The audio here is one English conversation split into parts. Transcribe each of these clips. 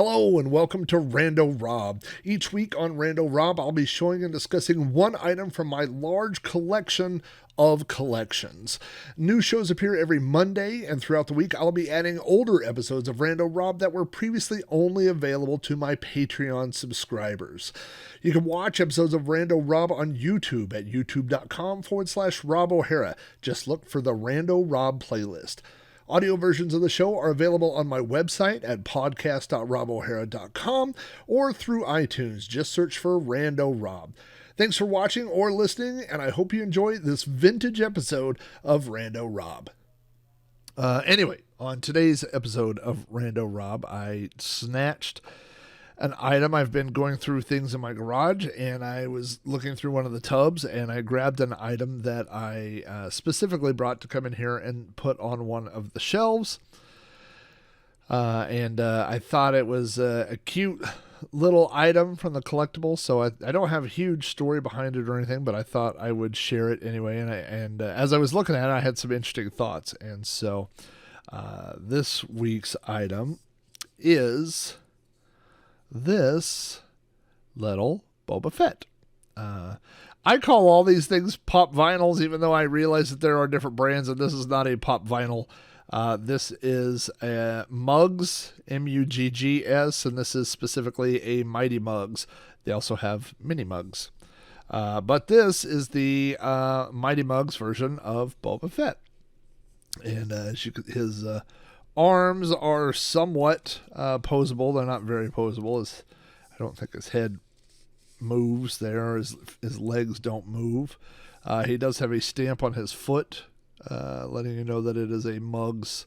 Hello and welcome to Rando Rob. Each week on Rando Rob, I'll be showing and discussing one item from my large collection of collections. New shows appear every Monday, and throughout the week, I'll be adding older episodes of Rando Rob that were previously only available to my Patreon subscribers. You can watch episodes of Rando Rob on YouTube at youtube.com/Rob O'Hara. Just look for the Rando Rob playlist. Audio versions of the show are available on my website at podcast.robohara.com or through iTunes. Just search for Rando Rob. Thanks for watching or listening, and I hope you enjoy this vintage episode of Rando Rob. Anyway, on today's episode of Rando Rob, I snatched an item. I've been going through things in my garage, and I was looking through one of the tubs, and I grabbed an item that I specifically brought to come in here and put on one of the shelves. I thought it was a cute little item from the collectibles, so I don't have a huge story behind it or anything, but I thought I would share it anyway. And as I was looking at it, I had some interesting thoughts. And so this week's item is this little Boba Fett. I call all these things pop vinyls, even though I realize that there are different brands, and this is not a pop vinyl. This is a Mugs, Muggs, and this is specifically a Mighty Mugs. They also have mini mugs. But this is the Mighty Mugs version of Boba Fett. And his arms are somewhat posable. They're not very posable. I don't think his head moves there. His legs don't move. He does have a stamp on his foot, letting you know that it is a Mugs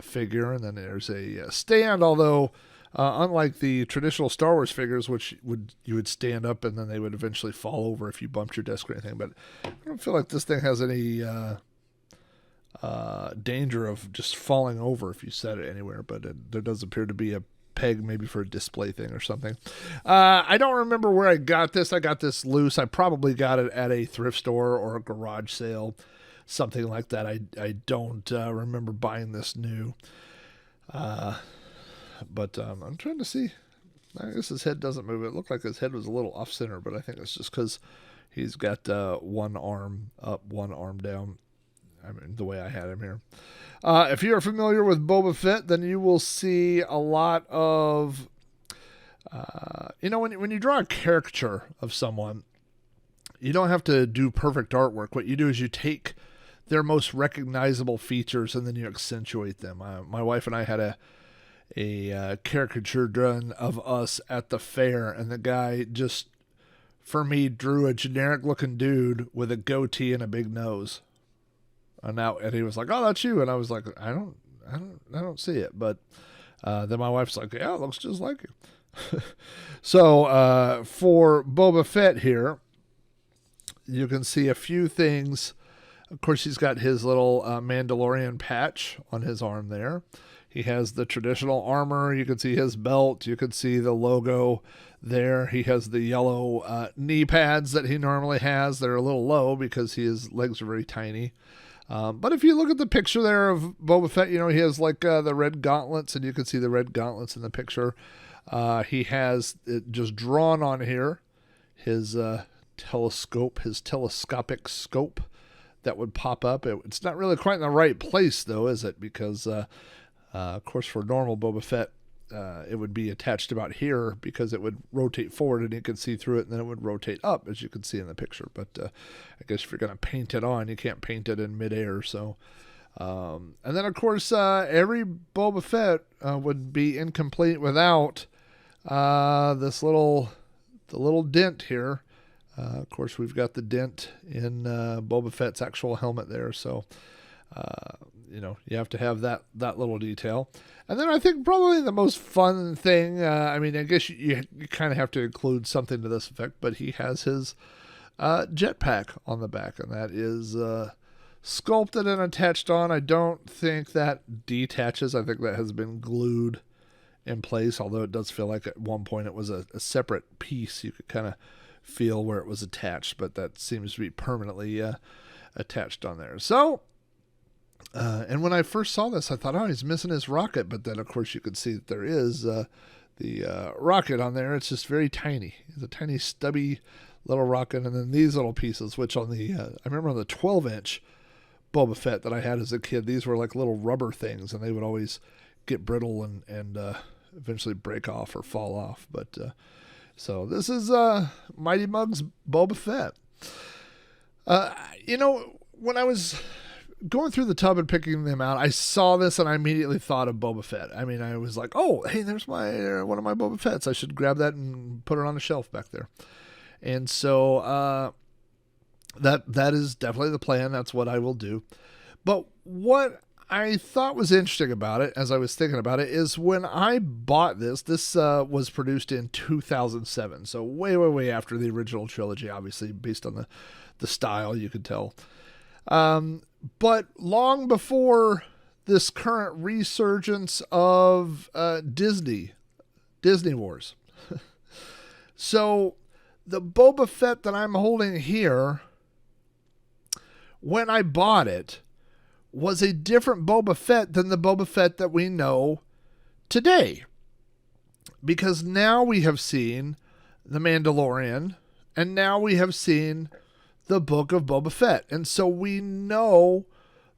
figure. And then there's a stand, although unlike the traditional Star Wars figures, which you would stand up and then they would eventually fall over if you bumped your desk or anything. But I don't feel like this thing has any danger of just falling over if you set it anywhere, but there does appear to be a peg maybe for a display thing or something. I don't remember where I got this. I got this loose. I probably got it at a thrift store or a garage sale, something like that. I don't remember buying this new. But I'm trying to see. I guess his head doesn't move. It looked like his head was a little off center, but I think it's just because he's got one arm up, one arm down. I mean, the way I had him here. If you're familiar with Boba Fett, then you will see a lot of, when you draw a caricature of someone, you don't have to do perfect artwork. What you do is you take their most recognizable features and then you accentuate them. My wife and I had a caricature done of us at the fair, and the guy just, for me, drew a generic looking dude with a goatee and a big nose. And he was like, "Oh, that's you," and I was like, "I don't see it." But then my wife's like, "Yeah, it looks just like you." So for Boba Fett here, you can see a few things. Of course, he's got his little Mandalorian patch on his arm there. He has the traditional armor. You can see his belt. You can see the logo there. He has the yellow knee pads that he normally has. They're a little low because his legs are very tiny. But if you look at the picture there of Boba Fett, he has like the red gauntlets, and you can see the red gauntlets in the picture. He has it just drawn on here, his telescopic scope that would pop up. It's not really quite in the right place, though, is it? Because, of course, for normal Boba Fett, it would be attached about here because it would rotate forward and you could see through it, and then it would rotate up, as you can see in the picture. But I guess if you're going to paint it on, you can't paint it in midair. So, and then of course, every Boba Fett would be incomplete without the little dent here. Of course, we've got the dent in Boba Fett's actual helmet there. So, you have to have that little detail. And then I think probably the most fun thing, I guess you kind of have to include something to this effect, but he has his jetpack on the back, and that is sculpted and attached on. I don't think that detaches. I think that has been glued in place, although it does feel like at one point it was a separate piece. You could kind of feel where it was attached, but that seems to be permanently attached on there. So, and when I first saw this, I thought, oh, he's missing his rocket. But then, of course, you could see that there is rocket on there. It's just very tiny. It's a tiny stubby little rocket, and then these little pieces, which on the I remember on the 12-inch Boba Fett that I had as a kid, these were like little rubber things, and they would always get brittle and eventually break off or fall off. But so this is Mighty Mug's Boba Fett. When I was going through the tub and picking them out, I saw this and I immediately thought of Boba Fett. I mean, I was like, oh, hey, there's one of my Boba Fetts. I should grab that and put it on a shelf back there. And so that is definitely the plan. That's what I will do. But what I thought was interesting about it, as I was thinking about it, is when I bought this was produced in 2007. So way, way, way after the original trilogy, obviously, based on the style, you could tell. But long before this current resurgence of Disney Wars. So the Boba Fett that I'm holding here, when I bought it, was a different Boba Fett than the Boba Fett that we know today. Because now we have seen The Mandalorian, and now we have seen the Book of Boba Fett. And so we know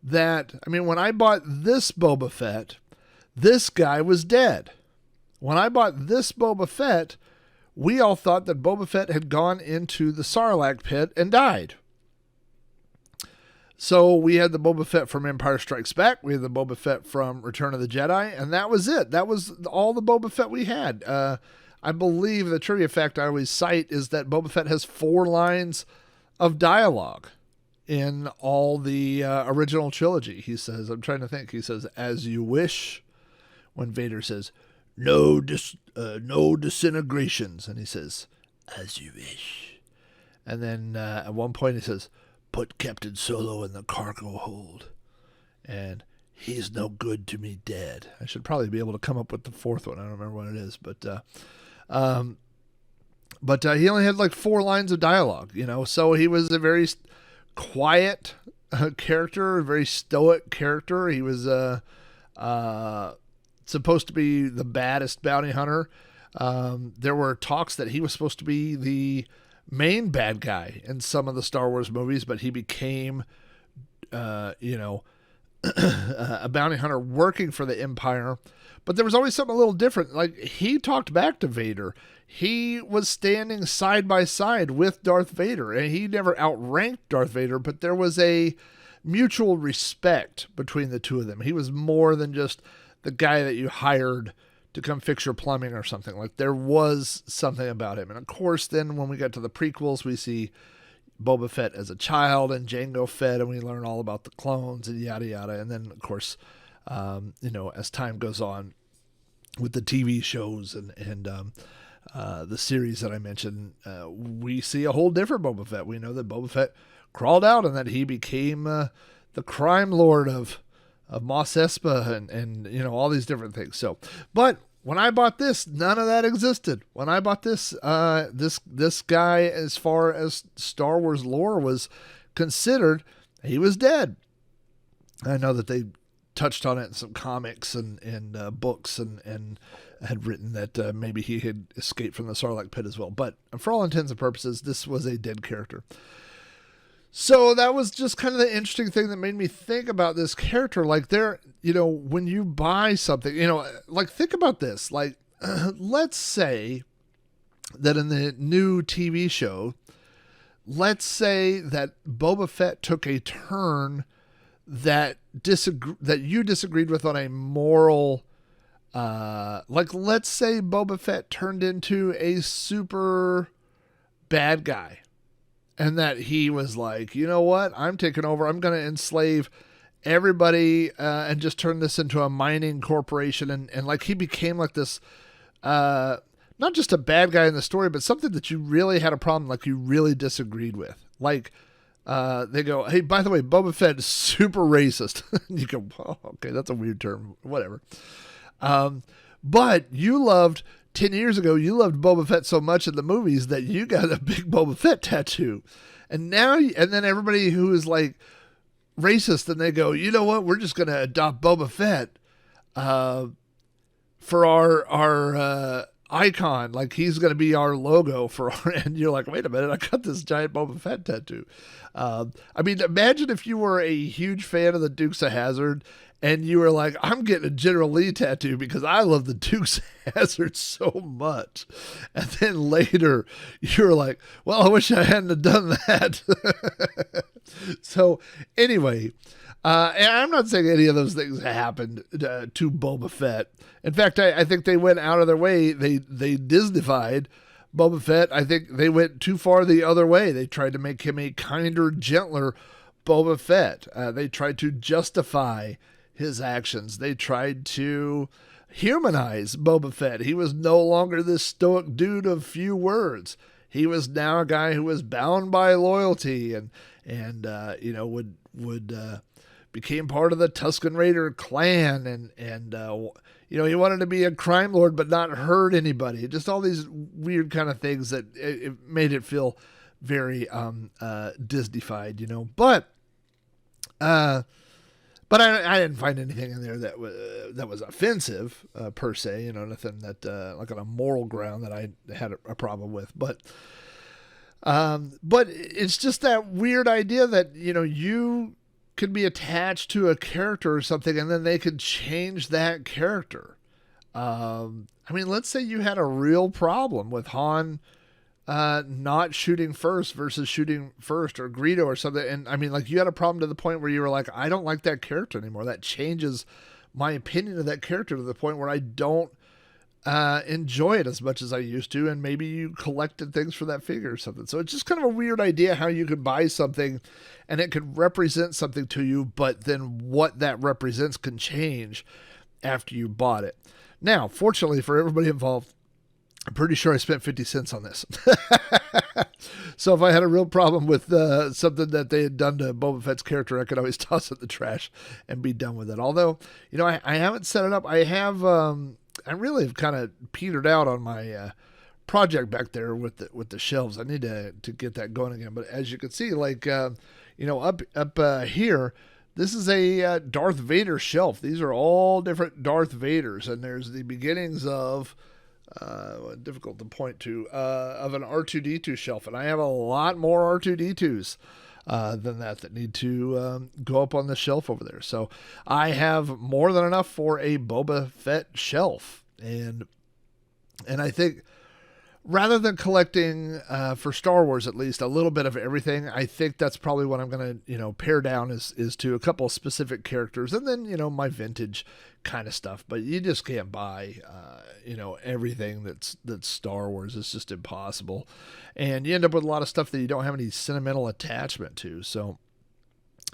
that, I mean, when I bought this Boba Fett, this guy was dead. When I bought this Boba Fett, we all thought that Boba Fett had gone into the Sarlacc pit and died. So we had the Boba Fett from Empire Strikes Back. We had the Boba Fett from Return of the Jedi. And that was it. That was all the Boba Fett we had. I believe the trivia fact I always cite is that Boba Fett has 4 lines of dialogue in all the original trilogy. He says, I'm trying to think, he says, as you wish, when Vader says, no disintegrations. And he says, as you wish. And then at one point he says, put Captain Solo in the cargo hold. And he's no good to me dead. I should probably be able to come up with the 4th one. I don't remember what it is, but he only had like 4 lines of dialogue, so he was a very quiet character, a very stoic character. He was supposed to be the baddest bounty hunter. There were talks that he was supposed to be the main bad guy in some of the Star Wars movies, but he became, a bounty hunter working for the Empire. But there was always something a little different. Like, he talked back to Vader. He was standing side by side with Darth Vader, and he never outranked Darth Vader, but there was a mutual respect between the two of them. He was more than just the guy that you hired to come fix your plumbing or something. Like, there was something about him. And of course, then when we get to the prequels, we see Boba Fett as a child and Jango Fett, and we learn all about the clones and yada yada. And then, of course, as time goes on with the TV shows and the series that I mentioned, we see a whole different Boba Fett. We know that Boba Fett crawled out and that he became the crime lord of Mos Espa and all these different things. So, but when I bought this, none of that existed. When I bought this, this guy, as far as Star Wars lore was considered, he was dead. I know that they touched on it in some comics and books and had written that maybe he had escaped from the Sarlacc pit as well. But for all intents and purposes, this was a dead character. So that was just kind of the interesting thing that made me think about this character. Like, when you buy something, like, think about this. Like, let's say that in the new TV show, let's say that Boba Fett took a turn that you disagreed with on a moral, like, let's say Boba Fett turned into a super bad guy. And that he was like, you know what? I'm taking over. I'm going to enslave everybody and just turn this into a mining corporation. And like, he became like this, not just a bad guy in the story, but something that you really had a problem, like you really disagreed with. Like, they go, hey, by the way, Boba Fett is super racist. You go, oh, okay, that's a weird term. Whatever. But you loved... 10 years ago, you loved Boba Fett so much in the movies that you got a big Boba Fett tattoo. And now, and then everybody who is like racist, and they go, you know what? We're just going to adopt Boba Fett for our icon. Like, he's going to be our logo for our, and you're like, wait a minute, I got this giant Boba Fett tattoo. I mean, imagine if you were a huge fan of the Dukes of Hazzard and you were like, I'm getting a General Lee tattoo because I love the Dukes of Hazzard so much. And then later you're like, well, I wish I hadn't have done that. So anyway, and I'm not saying any of those things happened to Boba Fett. In fact, I think they went out of their way. They Disneyfied Boba Fett. I think they went too far the other way. They tried to make him a kinder, gentler Boba Fett. They tried to justify his actions. They tried to humanize Boba Fett. He was no longer this stoic dude of few words. He was now a guy who was bound by loyalty and you know, would became part of the Tusken Raider clan, and you know, he wanted to be a crime lord but not hurt anybody. Just all these weird kind of things that it made it feel very Disneyfied, you know. But I didn't find anything in there that was offensive per se, you know, nothing that like on a moral ground that I had a problem with. But it's just that weird idea that, you know, you could be attached to a character or something and then they could change that character. I mean, let's say you had a real problem with Han not shooting first versus shooting first, or Greedo or something. And I mean, like, you had a problem to the point where you were like, I don't like that character anymore. That changes my opinion of that character to the point where I don't enjoy it as much as I used to. And maybe you collected things for that figure or something. So it's just kind of a weird idea how you could buy something and it could represent something to you, but then what that represents can change after you bought it. Now, fortunately for everybody involved, I'm pretty sure I spent 50 cents on this. So if I had a real problem with something that they had done to Boba Fett's character, I could always toss it in the trash and be done with it. Although, you know, I haven't set it up. I have, I really have kind of petered out on my project back there with the shelves. I need to get that going again. But as you can see, like, you know, up here, this is a Darth Vader shelf. These are all different Darth Vaders, and there's the beginnings of difficult to point to, of an R2-D2 shelf. And I have a lot more R2-D2s than that need to go up on the shelf over there. So I have more than enough for a Boba Fett shelf. And I think rather than collecting, for Star Wars at least, a little bit of everything, I think that's probably what I'm going to, you know, pare down is to a couple of specific characters, and then, you know, my vintage kind of stuff. But you just can't buy, you know, everything that's Star Wars. It's just impossible. And you end up with a lot of stuff that you don't have any sentimental attachment to. So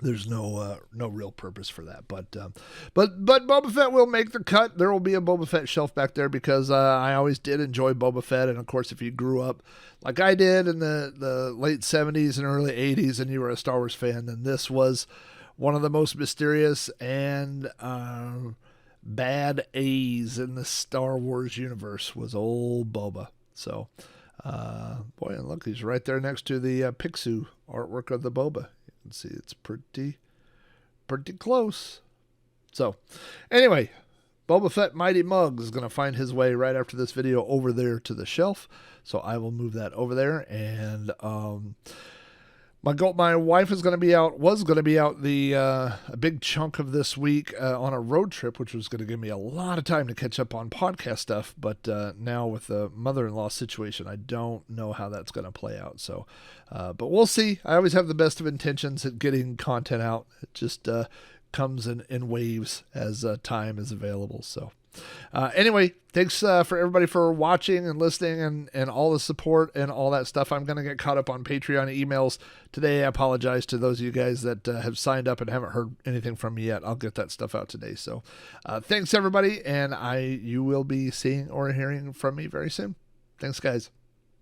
there's no real purpose for that. But Boba Fett will make the cut. There will be a Boba Fett shelf back there because I always did enjoy Boba Fett. And of course, if you grew up like I did in the late 70s and early 80s and you were a Star Wars fan, then this was one of the most mysterious and bad A's in the Star Wars universe, was old Boba. So boy, and look, he's right there next to the Picsou artwork of the Boba. You can see it's pretty close. So anyway, Boba Fett Mighty Mug is going to find his way right after this video over there to the shelf. So I will move that over there. And my wife was going to be out a big chunk of this week on a road trip, which was going to give me a lot of time to catch up on podcast stuff. But now with the mother-in-law situation, I don't know how that's going to play out. So, but we'll see. I always have the best of intentions at getting content out. It just comes in waves as time is available. So. Anyway, thanks for everybody for watching and listening and all the support and all that stuff. I'm going to get caught up on Patreon emails today. I apologize to those of you guys that have signed up and haven't heard anything from me yet. I'll get that stuff out today. So thanks, everybody, and you will be seeing or hearing from me very soon. Thanks, guys.